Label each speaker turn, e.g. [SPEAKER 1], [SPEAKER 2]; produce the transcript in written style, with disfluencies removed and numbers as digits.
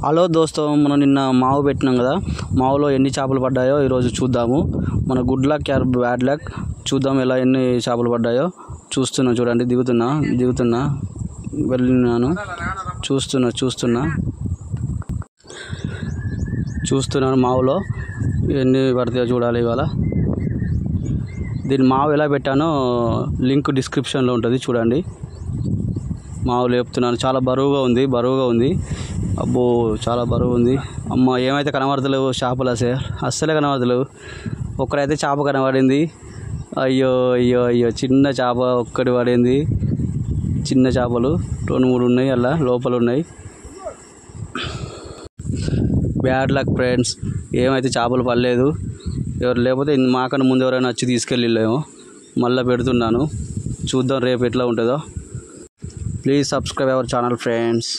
[SPEAKER 1] Hello దోస్తో, మనం నిన్న మావు పెట్టినాం కదా. మావులో ఎన్ని చేపలు పడ్డాయో ఈరోజు చూద్దాము. మన good luck or bad luck చూద్దాం. ఎలా ఎన్ని చేపలు పడ్డాయో చూడండి. దిగుతున్నా వెళ్ళినాను. చూస్తున్నాను మావులో ఎన్ని పడతాయో చూడాలి ఇవాళ. దీని మావు ఎలా పెట్టానో లింక్ డిస్క్రిప్షన్లో ఉంటుంది, చూడండి. మావు లేపుతున్నాను. చాలా బరువుగా ఉంది. అబ్బో, చాలా బరువు ఉంది. అమ్మ, ఏమైతే కనబడతలేవు చేపలు, అస్సలే కనబడతలేవు. ఒక్కడైతే చేప కనబడింది. అయ్యో అయ్యో అయ్యో, చిన్న చేప ఒక్కటి పడింది. చిన్న చేపలు 2-3 ఉన్నాయి, అలా లోపల ఉన్నాయి. బ్యాడ్ లక్ ఫ్రెండ్స్, ఏమైతే చేపలు పడలేదు. ఎవరు లేకపోతే మాకన్నా ముందు ఎవరైనా వచ్చి తీసుకెళ్ళిలేమో. మళ్ళీ పెడుతున్నాను, చూద్దాం రేపు ఎట్లా ఉంటుందో. Please subscribe our channel friends.